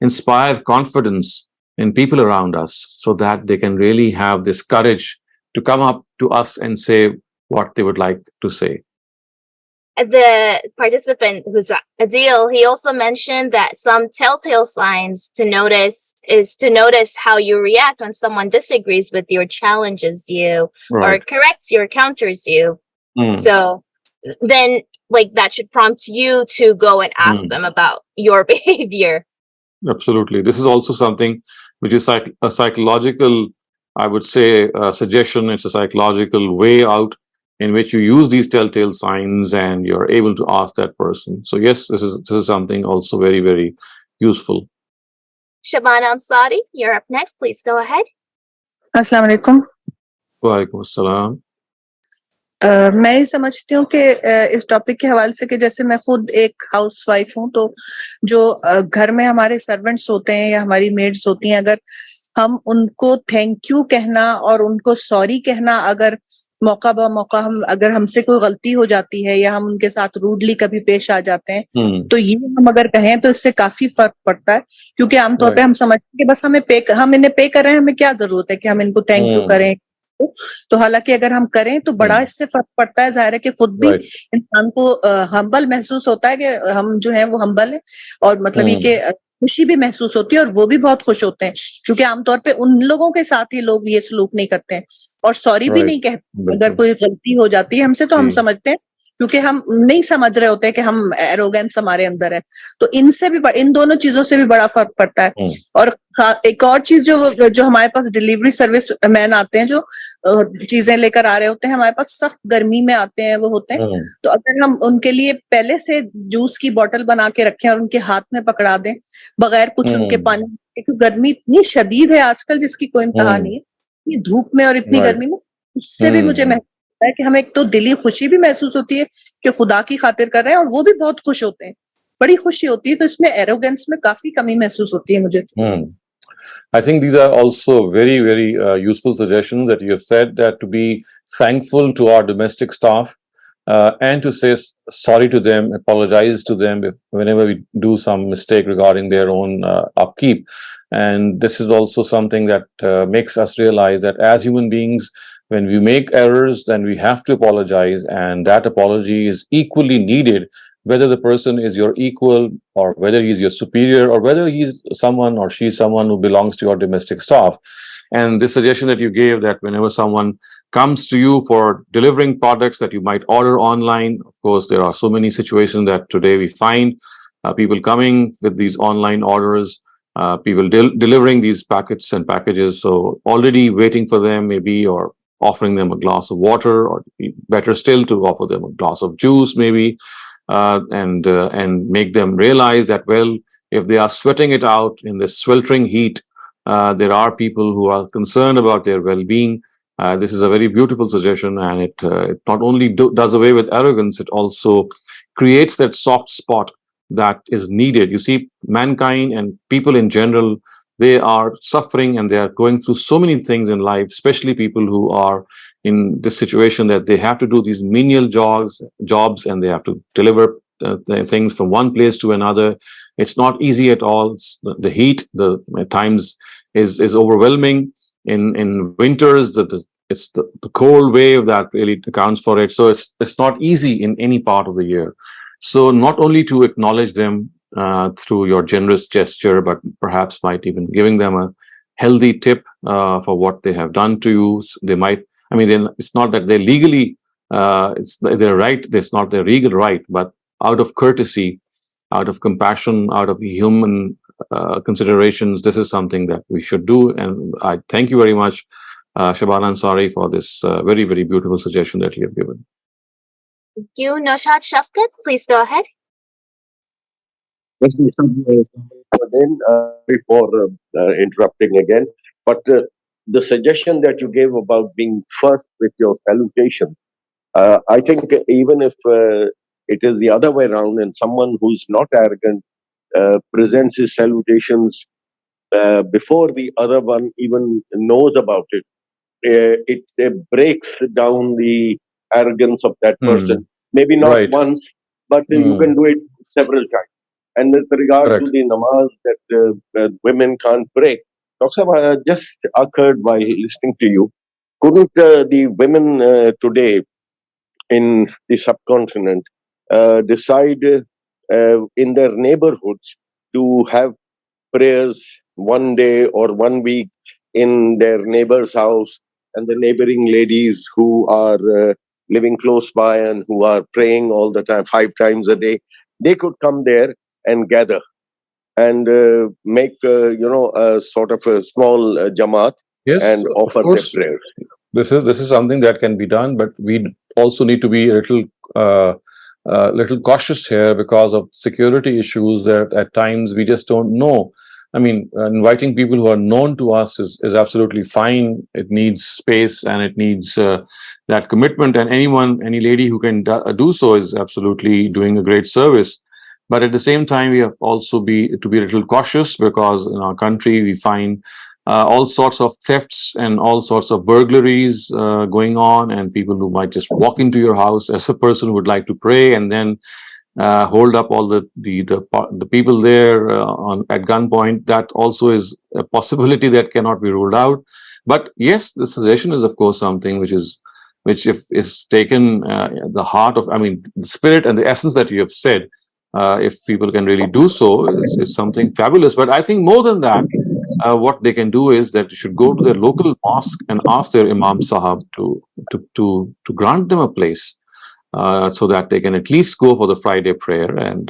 inspire confidence in people around us, so that they can really have this courage to come up to us and say what they would like to say. The participant, who's Adil, he also mentioned that some telltale signs to notice is to notice how you react when someone disagrees with you or challenges you, or corrects you or counters you. So then, that should prompt you to go and ask them about your behavior. Absolutely. This is also something which is a psychological, I would say, suggestion. It's a psychological way out in which you use these telltale signs and you're able to ask that person. So yes, this is something also very, very useful. Shabana Ansari, you're up next. Please go ahead. Assalamu alaikum. Wa alaikum assalam. मैं ये समझती हूँ कि इस topic के हवाले से कि जैसे मैं खुद एक हाउस वाइफ हूँ, तो जो घर में हमारे सर्वेंट्स होते हैं या हमारी मेड्स होती हैं, अगर हम उनको थैंक यू कहना और उनको सॉरी कहना, अगर मौका ब मौका हम अगर हमसे कोई गलती हो जाती है या हम उनके साथ रूडली कभी पेश आ जाते हैं, तो ये हम अगर कहें तो इससे काफी फर्क पड़ता है, क्योंकि आमतौर पे हम समझते हैं कि बस हम इन्हें पे कर रहे हैं, हमें क्या जरूरत है कि हम इनको थैंक यू करें। तो हालांकि अगर हम करें तो बड़ा इससे फर्क पड़ता है। जाहिर है कि खुद भी इंसान को हम्बल महसूस होता है कि हम जो है वो हम्बल है, और मतलब ये कि खुशी भी महसूस होती है, और वो भी बहुत खुश होते हैं, क्योंकि आमतौर पे उन लोगों के साथ ही लोग ये सलूक नहीं करते हैं और सॉरी भी नहीं कहते अगर कोई गलती हो जाती है हमसे, तो हम समझते हैं क्योंकि हम नहीं समझ रहे होते कि हम एरोगेंस हमारे अंदर है। तो इनसे भी इन दोनों चीजों से भी बड़ा फर्क पड़ता है। और एक और चीज जो हमारे पास डिलीवरी सर्विस मैन आते हैं, जो चीजें लेकर आ रहे होते हैं, हमारे पास सख्त गर्मी में आते हैं वो होते हैं, तो अगर हम उनके लिए पहले से जूस की बोतल बना के रखें और उनके हाथ में पकड़ा दें बगैर कुछ उनके पानी, क्योंकि गर्मी इतनी शदीद है आजकल जिसकी कोई इंतहा नहीं है, इतनी धूप में और इतनी गर्मी में, उससे भी मुझे महसूस होता है कि हमें एक तो दिली खुशी भी महसूस होती है कि खुदा की खातिर कर रहे हैं, और वो भी बहुत खुश होते हैं, बड़ी खुशी होती है। तो इसमें एरोगेंस में काफी कमी महसूस होती है मुझे। I think these are also very, very useful suggestions that you have said, that to be thankful to our domestic staff and to say sorry to them, apologize to them whenever we do some mistake regarding their own upkeep. And this is also something that makes us realize that as human beings, when we make errors, then we have to apologize, and that apology is equally needed, whether the person is your equal or whether he's your superior or whether he's someone or she's someone who belongs to your domestic staff. And this suggestion that you gave, that whenever someone comes to you for delivering products that you might order online, of course, there are so many situations that today we find people coming with these online orders, people delivering these packets and packages, so already waiting for them maybe, or offering them a glass of water, or better still to offer them a glass of juice maybe, and make them realize that, well, if they are sweating it out in this sweltering heat, there are people who are concerned about their well-being. This is a very beautiful suggestion, and it not only does away with arrogance, it also creates that soft spot that is needed. You see, mankind and people in general, they are suffering and they are going through so many things in life, especially people who are in this situation that they have to do these menial jobs and they have to deliver things from one place to another. It's not easy at all. The heat, at times, is overwhelming. In winters, it's the cold wave that really accounts for it. So it's not easy in any part of the year. So not only to acknowledge them through your generous gesture, but perhaps might even giving them a healthy tip for what they have done to you. They might, I mean, it's not that they're legally, it's their right, it's not their legal right, but out of courtesy, out of compassion, out of human considerations, this is something that we should do. And I thank you very much, Shabana Ansari, for this very, very beautiful suggestion that you have given. Thank you. Naushad Shafkat, please go ahead. Yes, again, before interrupting again, but the suggestion that you gave about being first with your salutation, I think even if it is the other way around and someone who's not arrogant presents his salutations before the other one even knows about it, it breaks down the arrogance of that person. Maybe not once, but you can do it several times. And with regard to the namaz that women can't break, Dr. Sahab, just occurred while listening to you, couldn't the women today in the subcontinent decide in their neighborhoods to have prayers one day or 1 week in their neighbor's house, and the neighboring ladies who are living close by and who are praying all the time, 5 times a day, they could come there and gather and make a sort of a small jamaat and offer their prayers. This is something that can be done, but we also need to be a little cautious here because of security issues. That at times we just don't know inviting people who are known to us is absolutely fine. It needs space and it needs that commitment. And any lady who can do so is absolutely doing a great service. But at the same time, we have also to be a little cautious, because in our country we find all sorts of thefts and all sorts of burglaries going on, and people who might just walk into your house as a person who would like to pray and then hold up all the people there at gunpoint. That also is a possibility that cannot be ruled out. But yes, the suggestion is of course something which if is taken the heart of, the spirit and the essence that you have said, if people can really do so, is something fabulous. But I think more than that, what they can do is that they should go to their local mosque and ask their Imam Sahab to grant them a place, so that they can at least go for the Friday prayer. And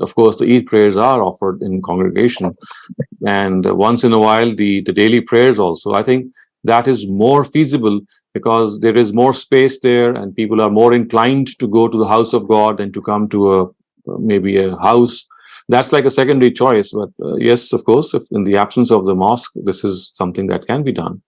of course, the Eid prayers are offered in congregation, and once in a while the daily prayers also. I think that is more feasible, because there is more space there, and people are more inclined to go to the house of God than to come to maybe a house. That's like a secondary choice. But yes, of course, if in the absence of the mosque, this is something that can be done.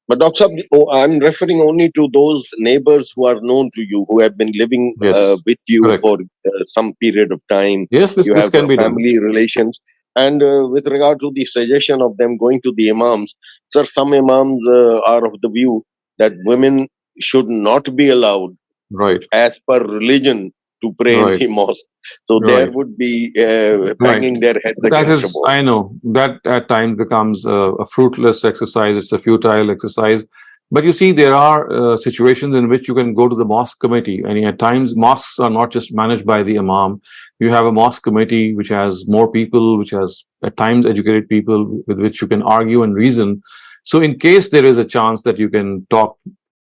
But Dr. I'm referring only to those neighbors who are known to you, who have been living with you correct. for some period of time. Yes, this can be family relations. And with regard to the suggestion of them going to the imams, sir, some imams are of the view that women should not be allowed, right, as per religion, to pray in the mosque. So there would be banging their heads against a wall. I know that at times becomes a fruitless exercise. It's a futile exercise. But you see, there are situations in which you can go to the mosque committee. And at times, mosques are not just managed by the imam. You have a mosque committee which has more people, which has at times educated people with which you can argue and reason. So in case there is a chance that you can talk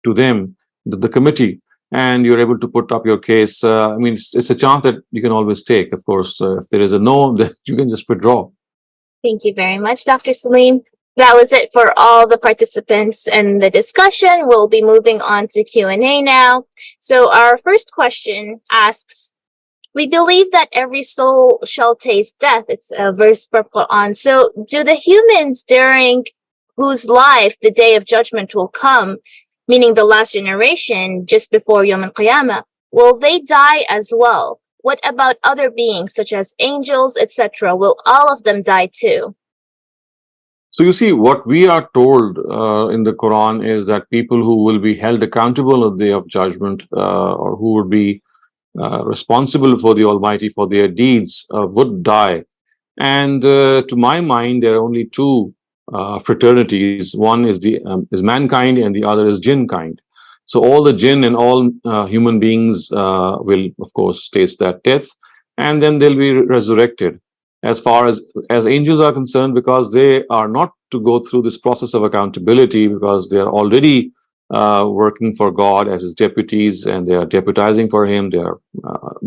to them, the committee, and you're able to put up your case, it's a chance that you can always take. Of course, if there is a no, then you can just withdraw. Thank you very much, Dr. Saleem. That was it for all the participants in the discussion. We'll be moving on to Q&A now. So our first question asks, we believe that every soul shall taste death. It's a verse from Qur'an. So do the humans during whose life the day of judgment will come, meaning the last generation just before Yawm al-Qiyamah, will they die as well? What about other beings such as angels, etc.? Will all of them die too? So you see, what we are told in the Quran is that people who will be held accountable on the day of judgment, or who would be responsible for the Almighty for their deeds, would die. And to my mind, there are only two fraternities. One is is mankind, and the other is jinn kind. So all the jinn and all human beings will, of course, taste that death, and then they'll be resurrected. As far as angels are concerned, because they are not to go through this process of accountability, because they are already working for God as his deputies, and they are deputizing for him. They are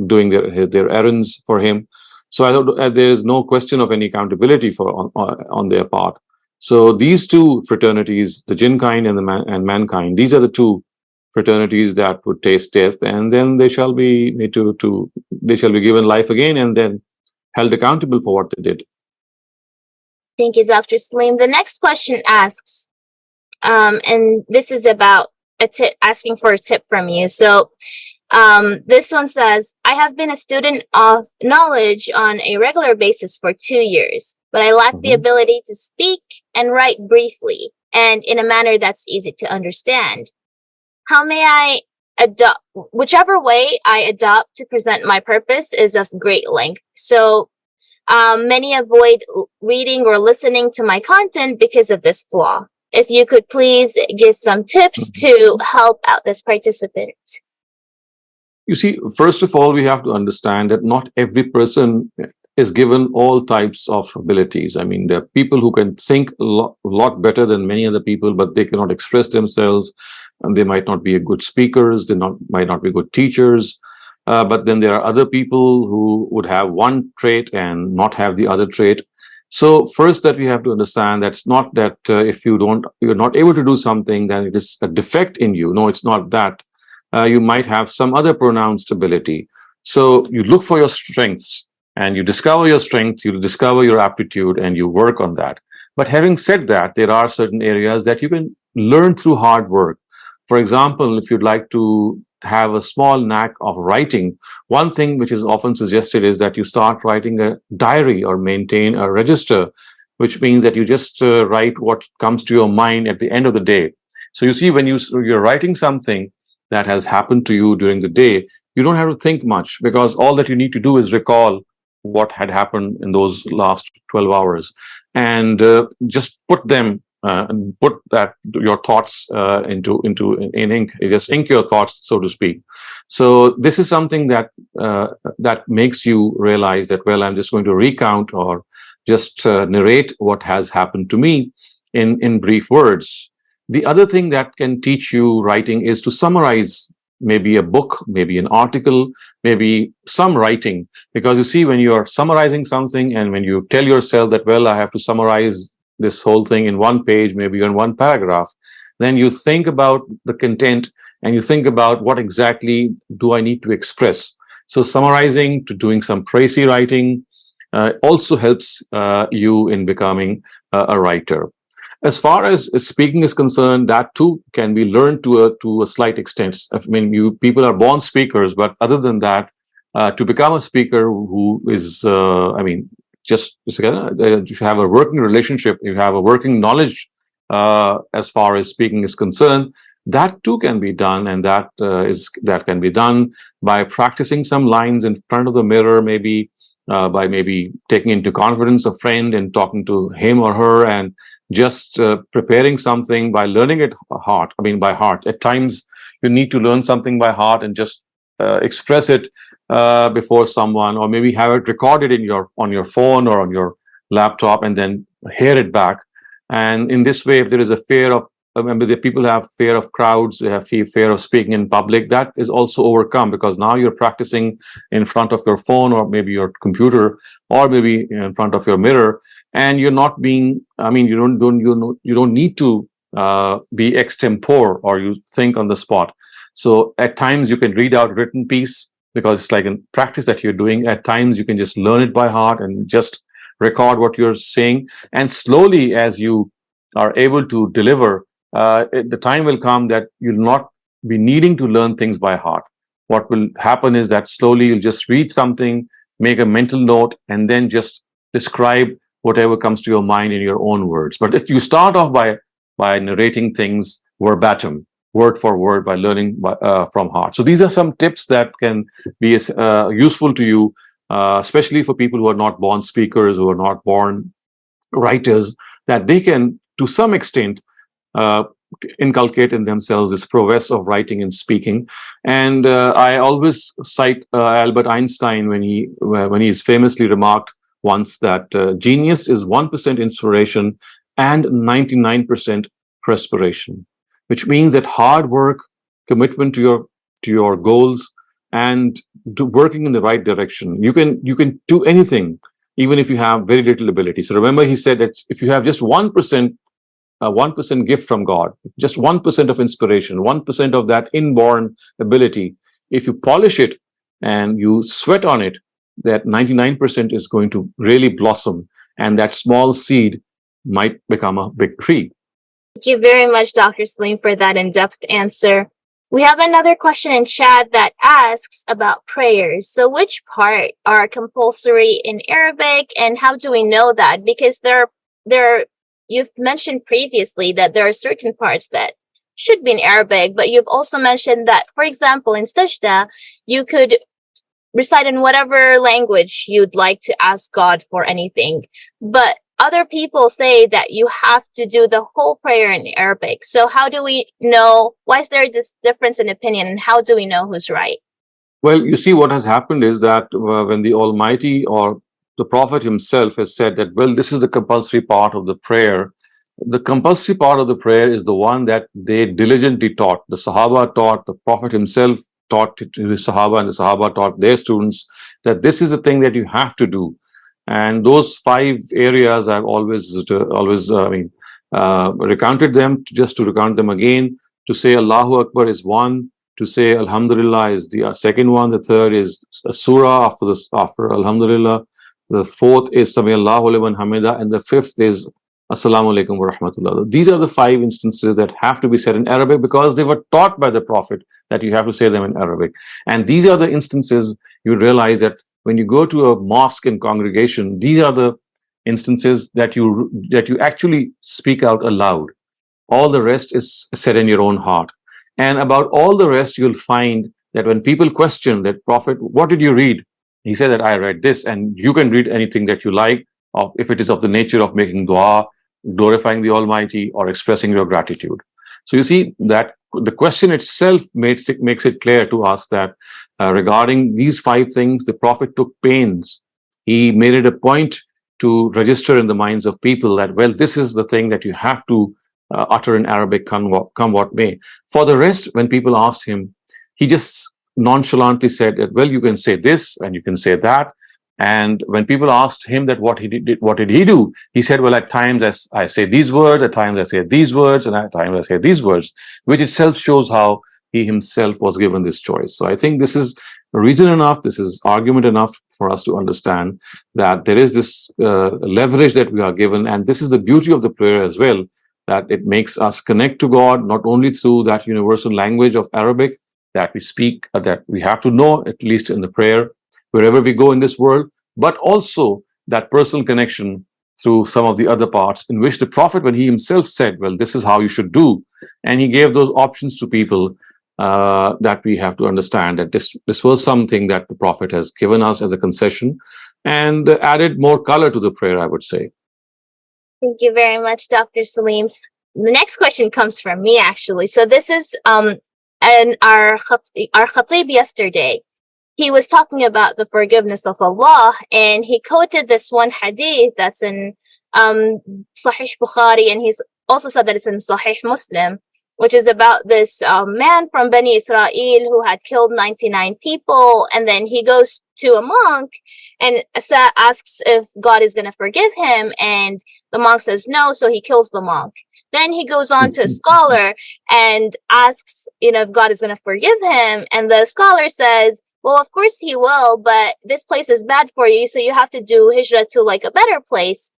doing their errands for him. So I thought there is no question of any accountability on their part. So these two fraternities, the jinn kind and and mankind, these are the two fraternities that would taste death, and then they shall be made they shall be given life again, and then held accountable for what they did. Thank you, Dr. Saleem. The next question asks, and this is about asking for a tip from you. So this one says, I have been a student of knowledge on a regular basis for 2 years, but I lack the ability to speak and write briefly and in a manner that's easy to understand. How may I adopt, whichever way I adopt to present my purpose is of great length. So many avoid reading or listening to my content because of this flaw. If you could please give some tips to help out this participant. You see, first of all, we have to understand that not every person is given all types of abilities. I mean, there are people who can think a lot better than many other people, but they cannot express themselves, and they might not be good speakers, they might not be good teachers. But then there are other people who would have one trait and not have the other trait. So first, that we have to understand, that's not that if you're not able to do something, then it is a defect in you. No, it's not that. You might have some other pronounced ability. So you look for your strengths and you discover your strength, you discover your aptitude, and you work on that. But having said that, there are certain areas that you can learn through hard work. For example, if you'd like to have a small knack of writing, one thing which is often suggested is that you start writing a diary or maintain a register, which means that you just write what comes to your mind at the end of the day. So you see, when you're writing something that has happened to you during the day, you don't have to think much, because all that you need to do is recall what had happened in those last 12 hours and just put them put that your thoughts in ink. You just ink your thoughts, so to speak. So this is something that that makes you realize that, well, I'm just going to recount or just narrate what has happened to me in brief words. The other thing that can teach you writing is to summarize maybe a book, maybe an article, maybe some writing. Because you see, when you're summarizing something and when you tell yourself that, well, I have to summarize this whole thing in one page, maybe in one paragraph, then you think about the content and you think about what exactly do I need to express. So summarizing to doing some précis writing also helps you in becoming a writer. As far as speaking is concerned, that too can be learned to a slight extent. I mean, people are born speakers, but other than that, to become a speaker who is, you have a working relationship, you have a working knowledge as far as speaking is concerned, that too can be done, and that can be done by practicing some lines in front of the mirror, maybe by maybe taking into confidence a friend and talking to him or her, and just preparing something by learning it by heart. At times, you need to learn something by heart and just express it before someone, or maybe have it recorded on your phone or on your laptop and then hear it back. And in this way, if there is a fear of, remember, the people have fear of crowds, they have fear of speaking in public, that is also overcome, because now you're practicing in front of your phone or maybe your computer or maybe in front of your mirror, and you're not being, you don't need to be extempore, or you think on the spot. So at times you can read out a written piece because it's like a practice that you're doing. At times you can just learn it by heart and just record what you're saying. And slowly, as you are able to deliver, the time will come that you'll not be needing to learn things by heart. What will happen is that slowly you'll just read something, make a mental note, and then just describe whatever comes to your mind in your own words. But if you start off by narrating things verbatim, word for word, by learning from heart. So these are some tips that can be useful to you, especially for people who are not born speakers, who are not born writers, that they can, to some extent, inculcate in themselves this prowess of writing and speaking. And I always cite Albert Einstein when he's famously remarked once that genius is 1% inspiration and 99% perspiration, which means that hard work, commitment to your goals, and working in the right direction. You can do anything, even if you have very little ability. So remember, he said that if you have just 1% gift from God, just 1% of inspiration, 1% of that inborn ability, if you polish it and you sweat on it, that 99% is going to really blossom, and that small seed might become a big tree. Thank you very much, Dr. Saleem, for that in-depth answer. We have another question in chat that asks about prayers. So which part are compulsory in Arabic, and how do we know that? Because you've mentioned previously that there are certain parts that should be in Arabic, but you've also mentioned that, for example, in sajda, you could recite in whatever language you'd like to ask God for anything. But other people say that you have to do the whole prayer in Arabic. So how do we know? Why is there this difference in opinion, and how do we know who's right? Well, you see, what has happened is that when the Almighty or the Prophet himself has said that, well, this is the compulsory part of the prayer. The compulsory part of the prayer is the one that they diligently taught. The Sahaba taught, the Prophet himself taught to the Sahaba, and the Sahaba taught their students that this is the thing that you have to do. And those 5 areas I've always recounted them, just to recount them again. To say Allahu Akbar is 1, to say Alhamdulillah is the second one. The third is a surah after Alhamdulillah. The fourth is Sami Allahu liman hamida, and the fifth is Assalamu alaikum wa rahmatullah. These are the 5 instances that have to be said in Arabic because they were taught by the Prophet that you have to say them in Arabic. And these are the instances you realize that when you go to a mosque and congregation, these are the instances that you actually speak out aloud. All the rest is said in your own heart. And about all the rest, you'll find that when people question that Prophet, what did you read? He said that I read this, and you can read anything that you like, if it is of the nature of making dua, glorifying the Almighty, or expressing your gratitude. So you see that the question itself makes it clear to us that regarding these 5 things, the Prophet took pains. He made it a point to register in the minds of people that, well, this is the thing that you have to utter in Arabic, come what may. For the rest, when people asked him, he just nonchalantly said that, well, you can say this and you can say that. And when people asked him that what did he do? He said, well, at times I say these words, at times I say these words, and at times I say these words, which itself shows how he himself was given this choice. So I think this is reason enough, this is argument enough for us to understand that there is this leverage that we are given. And this is the beauty of the prayer as well, that it makes us connect to God, not only through that universal language of Arabic that we speak, that we have to know, at least in the prayer, wherever we go in this world, but also that personal connection through some of the other parts in which the Prophet, when he himself said, well, this is how you should do, and he gave those options to people, that we have to understand that this was something that the Prophet has given us as a concession and added more color to the prayer, I would say. Thank you very much, Dr. Saleem. The next question comes from me, actually. So this is and our khatib yesterday. He was talking about the forgiveness of Allah, and he quoted this one hadith that's in Sahih Bukhari, and he's also said that it's in Sahih Muslim, which is about this man from Bani Israel who had killed 99 people, and then he goes to a monk and asks if God is going to forgive him, and the monk says no, so he kills the monk. Then he goes on to a scholar and asks, if God is going to forgive him, and the scholar says, well, of course he will, but this place is bad for you, so you have to do hijrah to like a better place.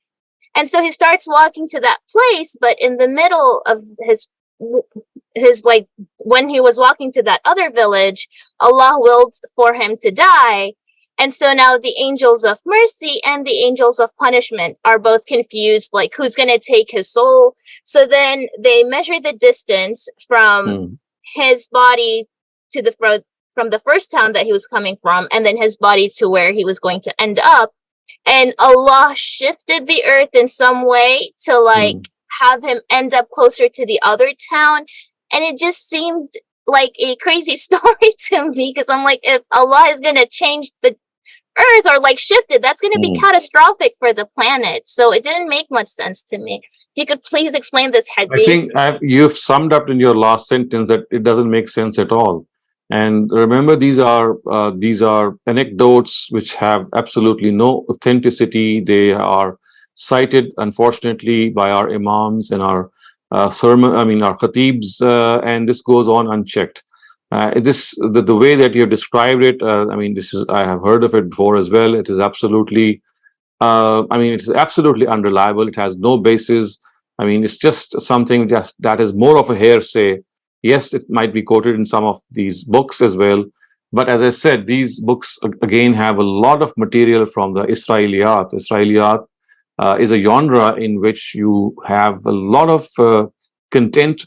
And so he starts walking to that place, but in the middle of his like, when he was walking to that other village, Allah willed for him to die. And so now the angels of mercy and the angels of punishment are both confused, like who's going to take his soul. So then they measure the distance from his body to from the first town that he was coming from, and then his body to where he was going to end up. And Allah shifted the earth in some way to like have him end up closer to the other town. And it just seemed like a crazy story to me, because I'm like, if Allah is going to change the earth or like shift it, that's going to be catastrophic for the planet. So it didn't make much sense to me. If you could please explain this hadith. I think you've summed up in your last sentence that it doesn't make sense at all. And remember, these are anecdotes which have absolutely no authenticity. They are cited, unfortunately, by our imams and our our khatibs, and this goes on unchecked. The way that you have described it, I have heard of it before as well. It is absolutely, it is absolutely unreliable. It has no basis. It's just something that is more of a hearsay. Yes, it might be quoted in some of these books as well. But as I said, these books, again, have a lot of material from the Israeliyat. Israeliyat is a genre in which you have a lot of content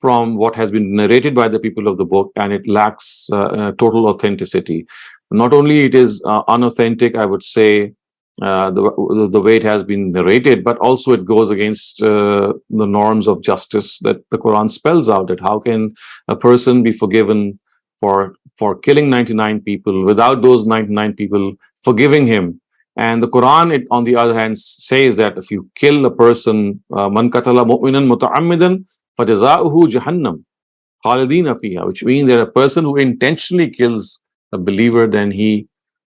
from what has been narrated by the people of the book, and it lacks total authenticity. Not only it is unauthentic, I would say, the way it has been narrated, but also it goes against the norms of justice that the Quran spells out. That how can a person be forgiven for killing 99 people without those 99 people forgiving him? And the Quran, on the other hand, says that if you kill a person, man qatala mu'minan muta'ammidan fajaza'uhu jahannam khalidina fiha, which means that a person who intentionally kills a believer, then he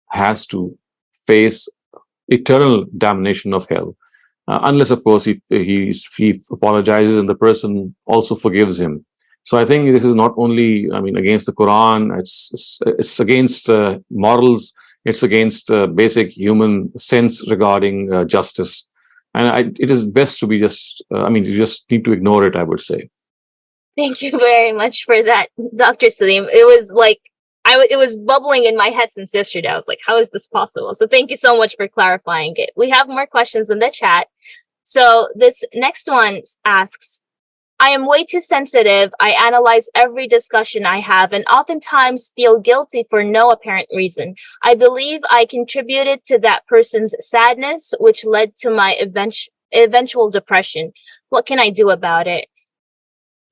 has to face eternal damnation of hell, unless, of course, he apologizes and the person also forgives him. So I think this is not only, I mean, against the Quran, it's against morals, it's against basic human sense regarding justice. And it is best to be just, I mean, you just need to ignore it, I would say. Thank you very much for that, Dr. Saleem. It was like, it was bubbling in my head since yesterday. I was like, how is this possible? So thank you so much for clarifying it. We have more questions in the chat. So this next one asks, I am way too sensitive. I analyze every discussion I have and oftentimes feel guilty for no apparent reason. I believe I contributed to that person's sadness, which led to my eventual depression. What can I do about it?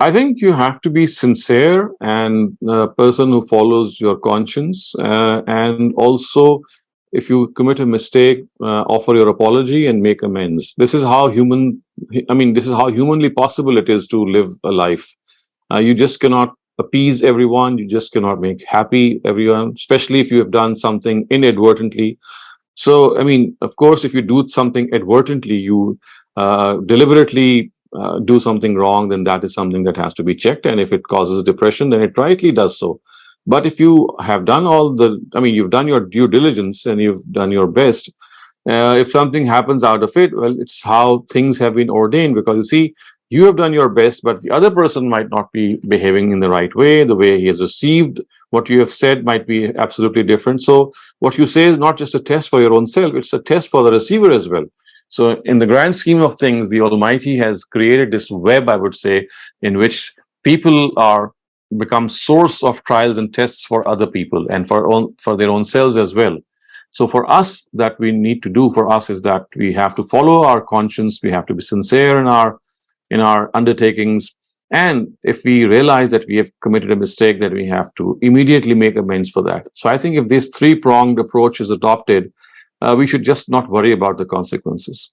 I think you have to be sincere and a person who follows your conscience. And also, if you commit a mistake, offer your apology and make amends. This is how this is how humanly possible it is to live a life. You just cannot appease everyone. You just cannot make happy everyone, especially if you have done something inadvertently. So, I mean, of course, if you do something advertently, you deliberately do something wrong, then that is something that has to be checked. And if it causes depression, then it rightly does so. But if you have done you've done your due diligence and you've done your best, if something happens out of it, well, it's how things have been ordained, because you see, you have done your best, but the other person might not be behaving in the right way. The way he has received what you have said might be absolutely different. So what you say is not just a test for your own self, it's a test for the receiver as well. So in the grand scheme of things, the Almighty has created this web, I would say, in which people become source of trials and tests for other people and for their own selves as well. So for us, that we need to do for us is that we have to follow our conscience. We have to be sincere in our undertakings. And if we realize that we have committed a mistake, that we have to immediately make amends for that. So I think if this three-pronged approach is adopted, we should just not worry about the consequences.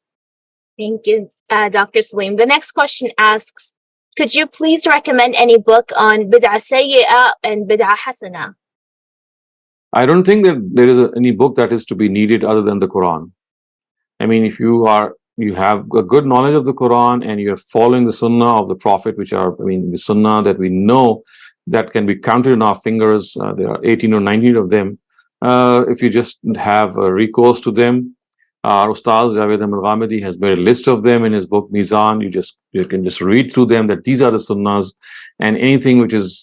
Thank you, Dr. Saleem. The next question asks, could you please recommend any book on bid'ah sayyi'ah and bid'ah hasana? I don't think that there is any book that is to be needed other than the Quran. I mean, if you have a good knowledge of the Quran and you're following the Sunnah of the Prophet, the Sunnah that we know that can be counted in our fingers, there are 18 or 19 of them. If you just have a recourse to them, our Ustaz Javed Ghamidi has made a list of them in his book Mizan. You can just read through them, that these are the sunnahs, and anything which is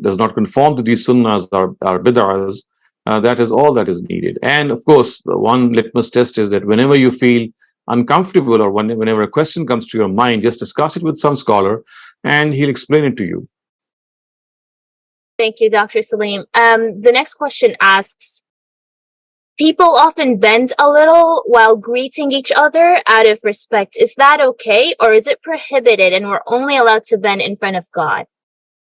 does not conform to these sunnahs are bid'ahs. That is all that is needed. And of course, the one litmus test is that whenever you feel uncomfortable or whenever a question comes to your mind, just discuss it with some scholar and he'll explain it to you. Thank you, Dr. Saleem. The next question asks, people often bend a little while greeting each other out of respect. Is that okay, or is it prohibited and we're only allowed to bend in front of God?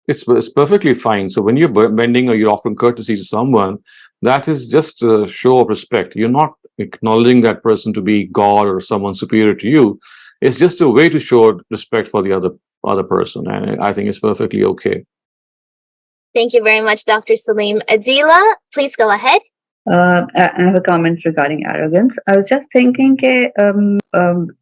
It's perfectly fine. So when you're bending or you're offering courtesy to someone, that is just a show of respect. You're not acknowledging that person to be God or someone superior to you. It's just a way to show respect for the other person. And I think it's perfectly okay. Thank you very much, Dr. Saleem. Adila, please go ahead. I have a comment regarding arrogance. I was just thinking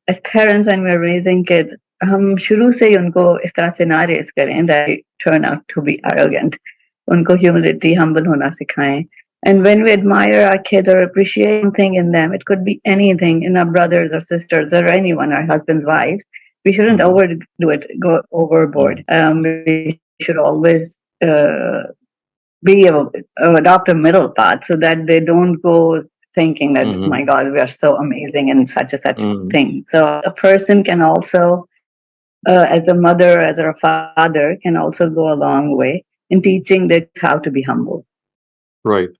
as parents, when we're raising kids, हम शुरू से ही उनको इस तरह से ना raise करें that they turn out to be arrogant. उनको humility, humble होना सिखाएं. And when we admire our kids or appreciate something in them, it could be anything, in our brothers or sisters or anyone, our husbands, wives, we shouldn't overdo it, go overboard. We should always adopt a middle path so that they don't go thinking that, oh my God, we are so amazing and such thing. So a person can also, as a mother, as a father, can also go a long way in teaching them how to be humble. Right.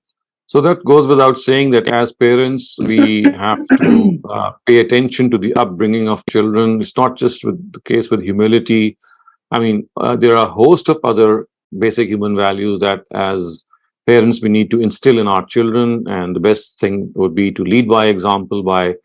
So that goes without saying that as parents, we have to pay attention to the upbringing of children. It's not just the case with humility. I mean, there are a host of other basic human values that as parents we need to instill in our children, and the best thing would be to lead by example, by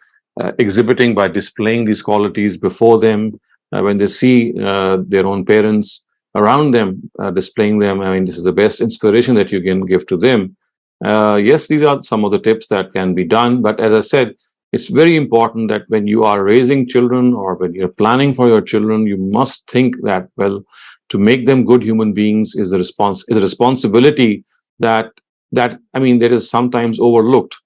exhibiting, by displaying these qualities before them. When they see their own parents around them displaying them, I mean, this is the best inspiration that you can give to them. Yes, these are some of the tips that can be done, but as I said, it's very important that when you are raising children or when you're planning for your children, you must think that, well, to make them good human beings is a responsibility that that is sometimes overlooked.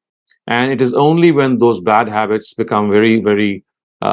And it is only when those bad habits become very, very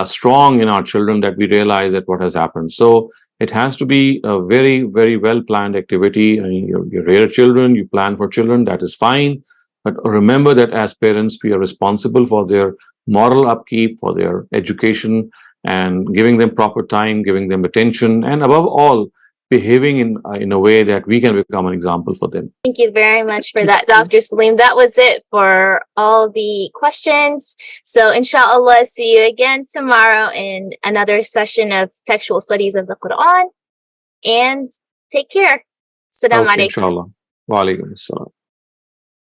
strong in our children that we realize that what has happened. So it has to be a very, very well planned activity. I mean, you rear children, you plan for children, that is fine. But remember that as parents, we are responsible for their moral upkeep, for their education, and giving them proper time, giving them attention, and above all, behaving in a way that we can become an example for them. Thank you very much for that, Dr. Saleem. That was it for all the questions. So inshallah, see you again tomorrow in another session of textual studies of the Qur'an. And take care. Assalamu Okay, alaikum. inshallah. Wa alaikum assalam.